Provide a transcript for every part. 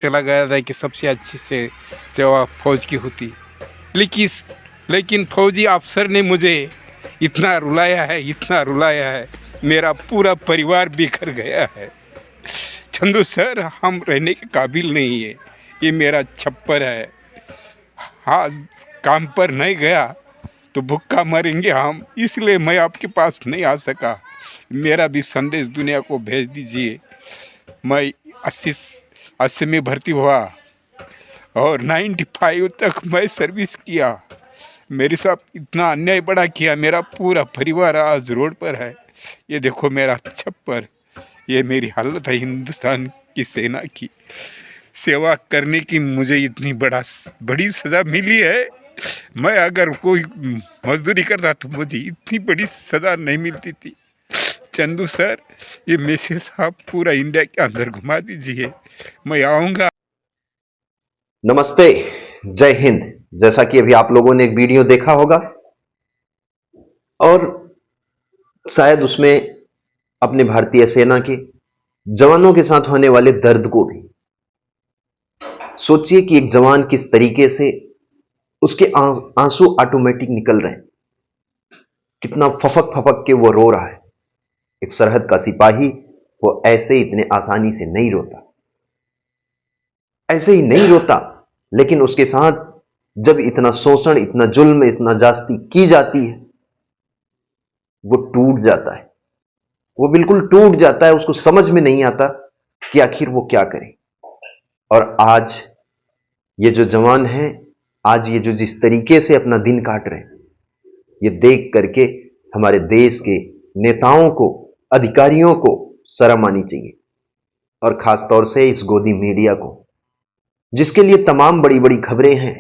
चला गया था कि सबसे अच्छी से सेवा फौज की होती। लेकिन लेकिन फौजी अफसर ने मुझे इतना रुलाया है, इतना रुलाया है, मेरा पूरा परिवार बिखर गया है। चंदू सर, हम रहने के काबिल नहीं है, ये मेरा छप्पर है। हाँ, काम पर नहीं गया तो भूखा मरेंगे हम, इसलिए मैं आपके पास नहीं आ सका। मेरा भी संदेश दुनिया को भेज दीजिए। मैं 80 में भर्ती हुआ और 95 तक मैं सर्विस किया। मेरे साथ इतना अन्याय बड़ा किया, मेरा पूरा परिवार आज रोड पर है। ये देखो मेरा छप्पर, ये मेरी हालत है। हिंदुस्तान की सेना की सेवा करने की मुझे इतनी बड़ी सज़ा मिली है। मैं अगर कोई मजदूरी करता तो मुझे इतनी बड़ी सज़ा नहीं मिलती थी। चंदू सर, ये मैसेज आप पूरा इंडिया के अंदर घुमा दीजिए, मैं आऊँगा। नमस्ते, जय हिंद। जैसा कि अभी आप लोगों ने एक वीडियो देखा होगा और शायद उसमें अपने भारतीय सेना के जवानों के साथ होने वाले दर्द को भी सोचिए कि एक जवान किस तरीके से उसके आंसू ऑटोमेटिक निकल रहे हैं, कितना फफक फफक के वो रो रहा है। एक सरहद का सिपाही वो ऐसे इतने आसानी से नहीं रोता, ऐसे ही नहीं रोता, लेकिन उसके साथ जब इतना शोषण, इतना जुल्म, इतना जास्ती की जाती है, वो टूट जाता है। वो बिल्कुल टूट जाता है। उसको समझ में नहीं आता कि आखिर वो क्या करे। और आज ये जो जवान हैं, आज ये जो जिस तरीके से अपना दिन काट रहे हैं, ये देख करके हमारे देश के नेताओं को, अधिकारियों को शर्म आनी चाहिए। और खास तौर से इस गोदी मीडिया को, जिसके लिए तमाम बड़ी बड़ी खबरें हैं।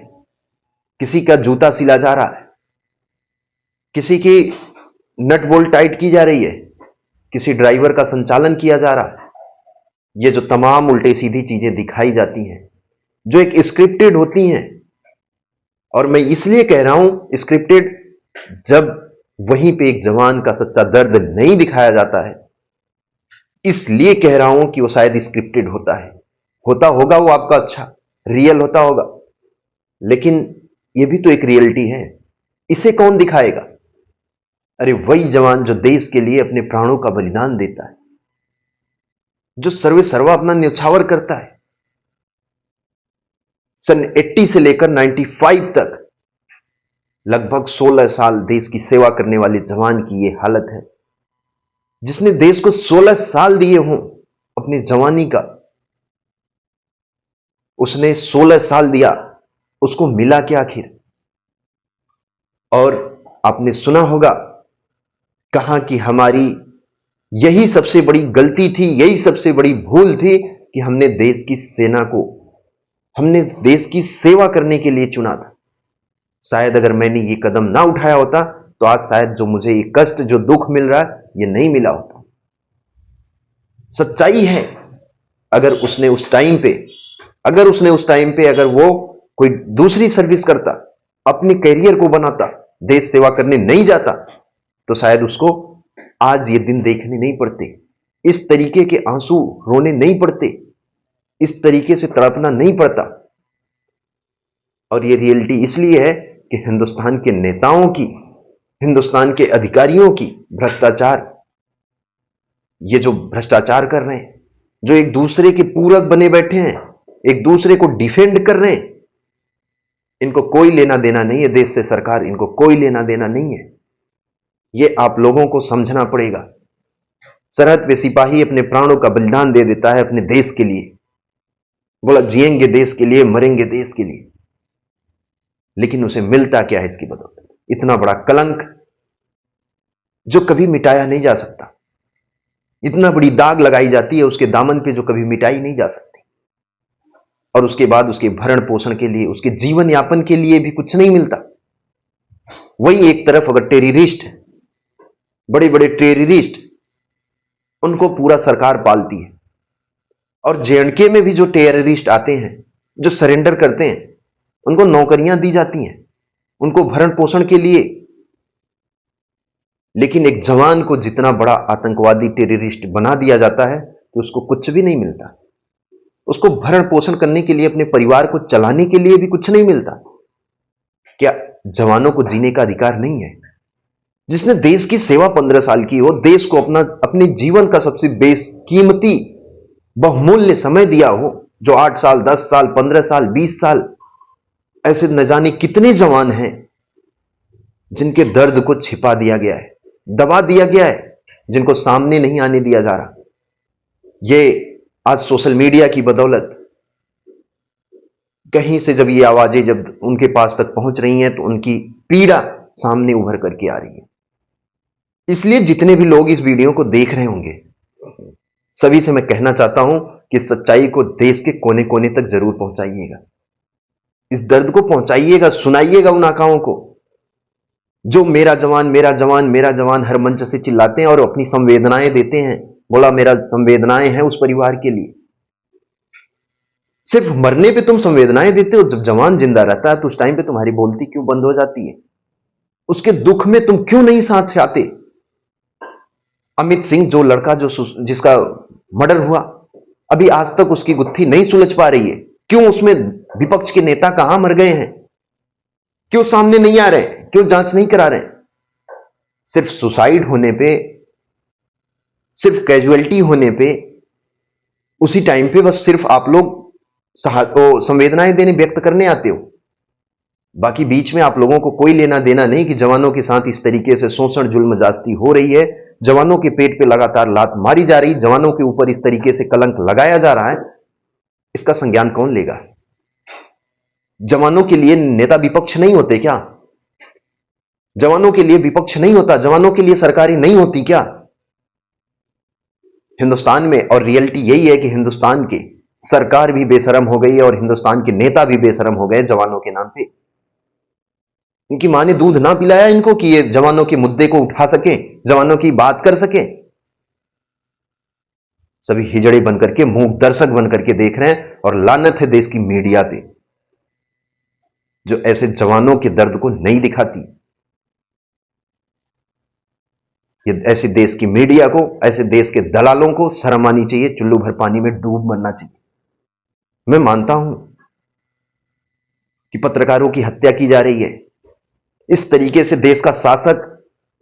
किसी का जूता सिला जा रहा है, किसी की नट बोल्ट टाइट की जा रही है, किसी ड्राइवर का संचालन किया जा रहा है। ये जो तमाम उल्टे सीधी चीजें दिखाई जाती हैं, जो एक स्क्रिप्टेड होती हैं, और मैं इसलिए कह रहा हूं स्क्रिप्टेड, जब वहीं पे एक जवान का सच्चा दर्द नहीं दिखाया जाता है, इसलिए कह रहा हूं कि वो शायद स्क्रिप्टेड होता है। होता होगा वो आपका अच्छा रियल होता होगा, लेकिन ये भी तो एक रियलिटी है। इसे कौन दिखाएगा? अरे वही जवान जो देश के लिए अपने प्राणों का बलिदान देता है, जो सर्वे सर्वा अपना न्यौछावर करता है। सन 80 से लेकर 95 तक लगभग 16 साल देश की सेवा करने वाले जवान की यह हालत है। जिसने देश को 16 साल दिए हों अपनी जवानी का, उसने 16 साल दिया, उसको मिला क्या आखिर? और आपने सुना होगा कहा कि हमारी यही सबसे बड़ी गलती थी, यही सबसे बड़ी भूल थी कि हमने देश की सेना को, हमने देश की सेवा करने के लिए चुना था। शायद अगर मैंने ये कदम ना उठाया होता तो आज शायद जो मुझे ये कष्ट, जो दुख मिल रहा है, ये नहीं मिला होता। सच्चाई है, अगर उसने उस टाइम पे अगर वो कोई दूसरी सर्विस करता, अपने कैरियर को बनाता, देश सेवा करने नहीं जाता, तो शायद उसको आज ये दिन देखने नहीं पड़ते, इस तरीके के आंसू रोने नहीं पड़ते, इस तरीके से तड़पना नहीं पड़ता। और ये रियलिटी इसलिए है कि हिंदुस्तान के नेताओं की, हिंदुस्तान के अधिकारियों की भ्रष्टाचार, ये जो भ्रष्टाचार कर रहे हैं, जो एक दूसरे के पूरक बने बैठे हैं, एक दूसरे को डिफेंड कर रहे हैं, इनको कोई लेना देना नहीं है देश से। सरकार, इनको कोई लेना देना नहीं है। ये आप लोगों को समझना पड़ेगा। सरहद पे सिपाही अपने प्राणों का बलिदान दे देता है अपने देश के लिए, बोला जिएंगे देश के लिए, मरेंगे देश के लिए, लेकिन उसे मिलता क्या है इसकी बदौलत? इतना बड़ा कलंक जो कभी मिटाया नहीं जा सकता। इतना बड़ी दाग लगाई जाती है उसके दामन पे जो कभी मिटाई नहीं जा सकती। और उसके बाद उसके भरण पोषण के लिए, उसके जीवन यापन के लिए भी कुछ नहीं मिलता। वही एक तरफ अगर टेररिस्ट, बड़े बड़े टेररिस्ट, उनको पूरा सरकार पालती है। और जेएंडके में भी जो टेररिस्ट आते हैं, जो सरेंडर करते हैं, उनको नौकरियां दी जाती हैं, उनको भरण पोषण के लिए। लेकिन एक जवान को जितना बड़ा आतंकवादी टेररिस्ट बना दिया जाता है कि उसको कुछ भी नहीं मिलता। उसको भरण पोषण करने के लिए, अपने परिवार को चलाने के लिए भी कुछ नहीं मिलता। क्या जवानों को जीने का अधिकार नहीं है? जिसने देश की सेवा 15 साल की हो, देश को अपने जीवन का सबसे बेकीमती बहुमूल्य समय दिया हो, जो 8 साल, 10 साल, 15 साल, 20 साल, ऐसे न जाने कितने जवान हैं जिनके दर्द को छिपा दिया गया है, दबा दिया गया है, जिनको सामने नहीं आने दिया जा रहा। ये आज सोशल मीडिया की बदौलत कहीं से जब ये आवाजें जब उनके पास तक पहुंच रही हैं, तो उनकी पीड़ा सामने उभर करके आ रही है। इसलिए जितने भी लोग इस वीडियो को देख रहे होंगे, सभी से मैं कहना चाहता हूं कि सच्चाई को देश के कोने कोने तक जरूर पहुंचाइएगा। इस दर्द को पहुंचाइएगा, सुनाइएगा उन आकाओं को जो मेरा जवान, मेरा जवान, मेरा जवान हर मंच से चिल्लाते हैं और अपनी संवेदनाएं देते हैं। बोला मेरा संवेदनाएं हैं उस परिवार के लिए। सिर्फ मरने पे तुम संवेदनाएं देते हो, जब जवान जिंदा रहता है तो उस टाइम पे तुम्हारी बोलती क्यों बंद हो जाती है? उसके दुख में तुम क्यों नहीं साथ आते? अमित सिंह, जो लड़का जिसका मर्डर हुआ, अभी आज तक उसकी गुत्थी नहीं सुलझ पा रही है। क्यों? उसमें विपक्ष के नेता कहां मर गए हैं? क्यों सामने नहीं आ रहे हैं? क्यों जांच नहीं करा रहे हैं? सिर्फ सुसाइड होने पे, सिर्फ कैजुअलिटी होने पे, उसी टाइम पे बस सिर्फ आप लोग संवेदनाएं देने, व्यक्त करने आते हो। बाकी बीच में आप लोगों को कोई लेना देना नहीं कि जवानों के साथ इस तरीके से शोषण, जुल्म, जास्ती हो रही है, जवानों के पेट पे लगातार लात मारी जा रही, जवानों के ऊपर इस तरीके से कलंक लगाया जा रहा है। इसका संज्ञान कौन लेगा? जवानों के लिए नेता विपक्ष नहीं होते क्या? जवानों के लिए विपक्ष नहीं होता? जवानों के लिए सरकारें नहीं होती क्या हिंदुस्तान में? और रियलिटी यही है कि हिंदुस्तान की सरकार भी बेशरम हो गई है और हिंदुस्तान के नेता भी बेशरम हो गए जवानों के नाम पे। इनकी मां ने दूध ना पिलाया इनको कि ये जवानों के मुद्दे को उठा सके, जवानों की बात कर सके। सभी हिजड़े बनकर के, मूक दर्शक बनकर के देख रहे हैं। और लानत है देश की मीडिया पे जो ऐसे जवानों के दर्द को नहीं दिखाती। ये ऐसे देश की मीडिया को, ऐसे देश के दलालों को शर्म आनी चाहिए, चुल्लू भर पानी में डूब मरना चाहिए। मैं मानता हूं कि पत्रकारों की हत्या की जा रही है। इस तरीके से देश का शासक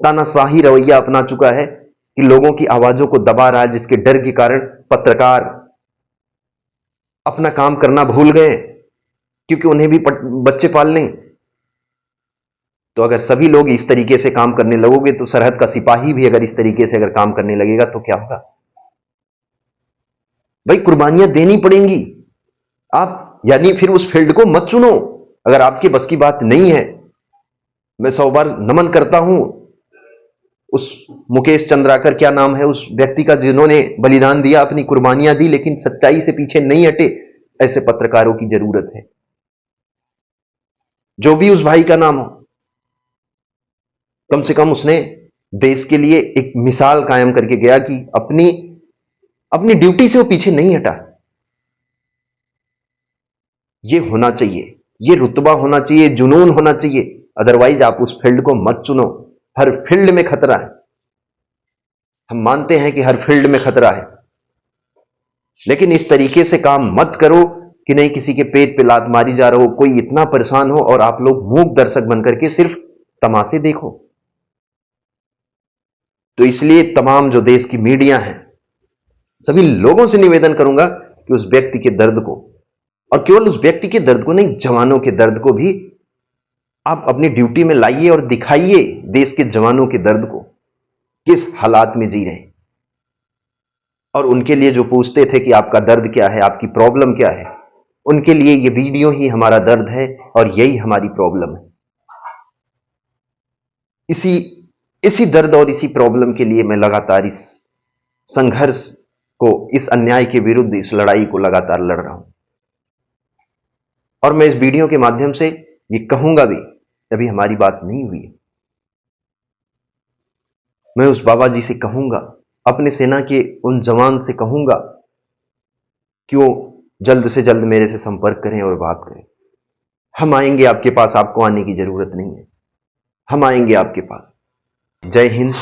तानाशाही रवैया अपना चुका है कि लोगों की आवाजों को दबा रहा है, जिसके डर के कारण पत्रकार अपना काम करना भूल गए, क्योंकि उन्हें भी बच्चे पालने। तो अगर सभी लोग इस तरीके से काम करने लगोगे, तो सरहद का सिपाही भी अगर इस तरीके से अगर काम करने लगेगा तो क्या होगा? भाई कुर्बानियां देनी पड़ेंगी। आप यानी फिर उस फील्ड को मत चुनो अगर आपकी बस की बात नहीं है। मैं 100 बार नमन करता हूं उस मुकेश चंद्राकर, क्या नाम है उस व्यक्ति का, जिन्होंने बलिदान दिया, अपनी कुर्बानियां दी, लेकिन सच्चाई से पीछे नहीं हटे। ऐसे पत्रकारों की जरूरत है, जो भी उस भाई का नाम हो। कम से कम उसने देश के लिए एक मिसाल कायम करके गया कि अपनी ड्यूटी से वो पीछे नहीं हटा। ये होना चाहिए, ये रुतबा होना चाहिए, जुनून होना चाहिए। अदरवाइज आप उस फील्ड को मत चुनो। हर फील्ड में खतरा है, हम मानते हैं कि हर फील्ड में खतरा है, लेकिन इस तरीके से काम मत करो कि नहीं किसी के पेट पे लात मारी जा रहा हो, कोई इतना परेशान हो और आप लोग मूक दर्शक बनकर के सिर्फ तमाशे देखो। तो इसलिए तमाम जो देश की मीडिया है, सभी लोगों से निवेदन करूंगा कि उस व्यक्ति के दर्द को, और केवल उस व्यक्ति के दर्द को नहीं, जवानों के दर्द को भी आप अपनी ड्यूटी में लाइए और दिखाइए देश के जवानों के दर्द को, किस हालात में जी रहे हैं। और उनके लिए जो पूछते थे कि आपका दर्द क्या है, आपकी प्रॉब्लम क्या है, उनके लिए ये वीडियो ही हमारा दर्द है और यही हमारी प्रॉब्लम है। इसी दर्द और इसी प्रॉब्लम के लिए मैं लगातार इस संघर्ष को, इस अन्याय के विरुद्ध इस लड़ाई को लगातार लड़ रहा हूं। और मैं इस वीडियो के माध्यम से ये कहूंगा भी, अभी हमारी बात नहीं हुई है, मैं उस बाबा जी से कहूंगा, अपने सेना के उन जवान से कहूंगा कि वो जल्द से जल्द मेरे से संपर्क करें और बात करें। हम आएंगे आपके पास, आपको आने की जरूरत नहीं है, हम आएंगे आपके पास। जय हिंद।